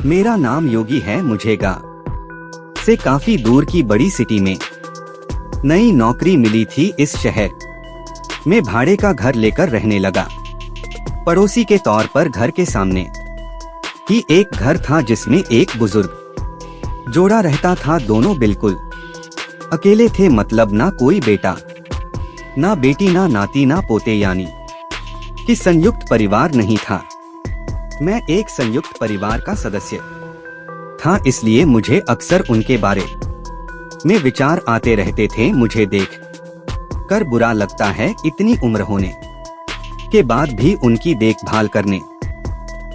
मेरा नाम योगी है। मुझे गा से काफी दूर की बड़ी सिटी में नई नौकरी मिली थी। इस शहर में भाड़े का घर लेकर रहने लगा। पड़ोसी के तौर पर घर के सामने ही एक घर था जिसमें एक बुजुर्ग जोड़ा रहता था। दोनों बिल्कुल अकेले थे, मतलब ना कोई बेटा ना बेटी ना नाती ना पोते, यानी कि संयुक्त परिवार नहीं था। मैं एक संयुक्त परिवार का सदस्य था, इसलिए मुझे अक्सर उनके बारे में विचार आते रहते थे। मुझे देख कर बुरा लगता है, इतनी उम्र होने के बाद भी उनकी देखभाल करने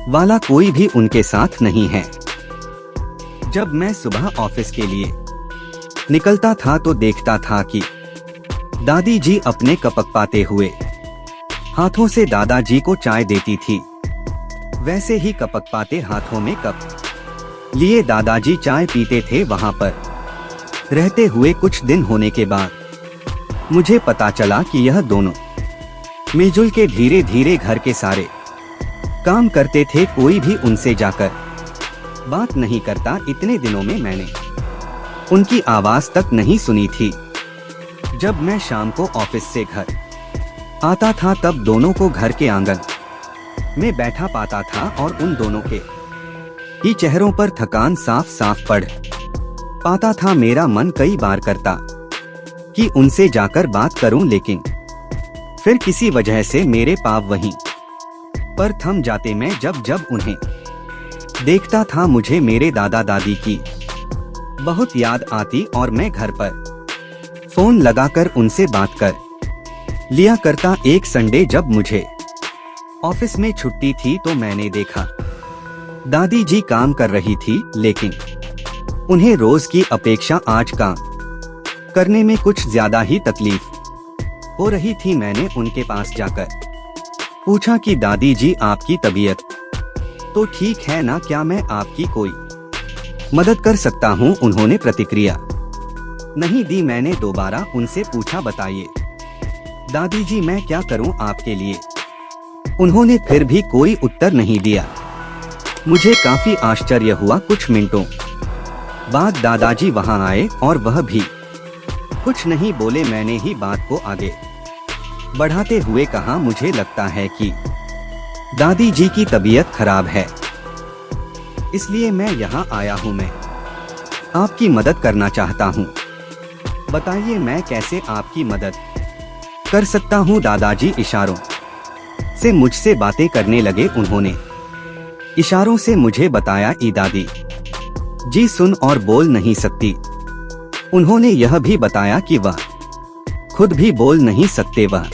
वाला कोई भी उनके साथ नहीं है। जब मैं सुबह ऑफिस के लिए निकलता था तो देखता था कि दादी जी अपने कपकपाते हुए हाथों से दादाजी को चाय देती थी। वैसे ही कपकपाते हाथों में कप लिए दादाजी चाय पीते थे। वहां पर रहते हुए कुछ दिन होने के बाद मुझे पता चला कि यह दोनों मिलजुल के धीरे धीरे घर के सारे काम करते थे। कोई भी उनसे जाकर बात नहीं करता। इतने दिनों में मैंने उनकी आवाज तक नहीं सुनी थी। जब मैं शाम को ऑफिस से घर आता था तब दोनों को घर के आंगन में बैठा पाता था और उन दोनों के ही चेहरों पर थकान साफ साफ पढ़ पाता था। मेरा मन कई बार करता कि उनसे जाकर बात करूं, लेकिन फिर किसी वजह से मेरे पाँव वहीं पर थम जाते। मैं जब जब उन्हें देखता था मुझे मेरे दादा दादी की बहुत याद आती और मैं घर पर फोन लगाकर उनसे बात कर लिया करता। एक संडे जब मुझे ऑफिस में छुट्टी थी तो मैंने देखा दादी जी काम कर रही थी, लेकिन उन्हें रोज की अपेक्षा आज काम करने में कुछ ज्यादा ही तकलीफ हो रही थी। मैंने उनके पास जाकर पूछा कि दादी जी आपकी तबीयत तो ठीक है ना, क्या मैं आपकी कोई मदद कर सकता हूँ? उन्होंने प्रतिक्रिया नहीं दी। मैंने दोबारा उनसे पूछा बताइए दादी जी मैं क्या करूँ आपके लिए? उन्होंने फिर भी कोई उत्तर नहीं दिया। मुझे काफी आश्चर्य हुआ। कुछ मिनटों बाद दादाजी वहां आए और वह भी कुछ नहीं बोले। मैंने ही बात को आगे बढ़ाते हुए कहा मुझे लगता है कि दादी जी की तबीयत खराब है, इसलिए मैं यहाँ आया हूँ। मैं आपकी मदद करना चाहता हूँ। बताइए मैं कैसे आपकी मदद कर सकता हूँ? दादाजी इशारों से मुझसे बातें करने लगे। उन्होंने इशारों से मुझे बताया ई दादी जी सुन और बोल नहीं सकती। उन्होंने यह भी बताया कि वह खुद भी बोल नहीं सकते, वह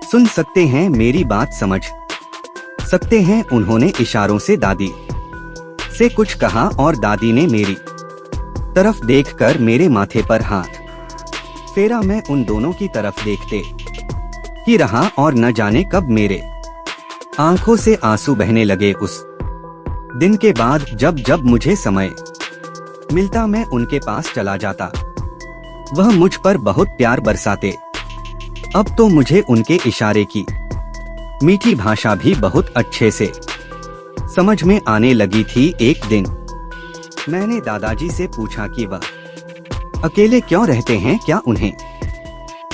सुन सकते हैं, मेरी बात समझ सकते हैं। उन्होंने इशारों से दादी से कुछ कहा और दादी ने मेरी तरफ देखकर मेरे माथे पर हाथ फेरा। मैं उन दोनों की तरफ देखते ही रहा और न जाने कब मेरे आंखों से आंसू बहने लगे। उस दिन के बाद जब जब मुझे समय मिलता मैं उनके पास चला जाता। वह मुझ पर बहुत प्यार बरसाते। अब तो मुझे उनके इशारे की मीठी भाषा भी बहुत अच्छे से समझ में आने लगी थी। एक दिन मैंने दादाजी से पूछा कि वह अकेले क्यों रहते हैं, क्या उन्हें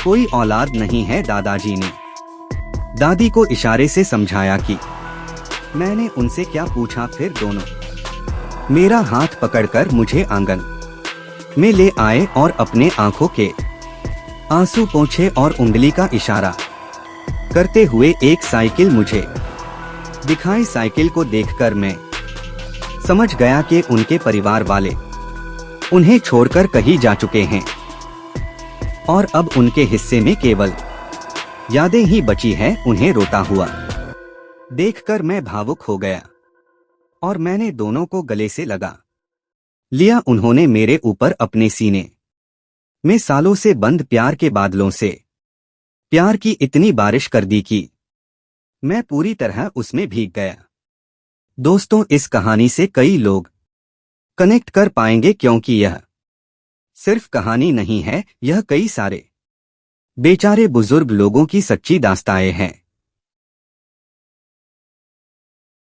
कोई औलाद नहीं है? दादाजी ने दादी को इशारे से समझाया कि मैंने उनसे क्या पूछा। फिर दोनों मेरा हाथ पकड़कर मुझे आंगन में ले आए और अपने आंखों के आंसू पोंछे और उंगली का इशारा करते हुए एक साइकिल मुझे दिखाई। साइकिल को देखकर मैं समझ गया कि उनके परिवार वाले उन्हें छोड़कर कहीं जा चुके हैं और अब उनके हिस्से में केवल यादें ही बची हैं। उन्हें रोता हुआ देखकर मैं भावुक हो गया और मैंने दोनों को गले से लगा लिया। उन्होंने मेरे ऊपर अपने सीने में सालों से बंद प्यार के बादलों से प्यार की इतनी बारिश कर दी कि मैं पूरी तरह उसमें भीग गया। दोस्तों, इस कहानी से कई लोग कनेक्ट कर पाएंगे क्योंकि यह सिर्फ कहानी नहीं है, यह कई सारे बेचारे बुजुर्ग लोगों की सच्ची दास्तानें हैं।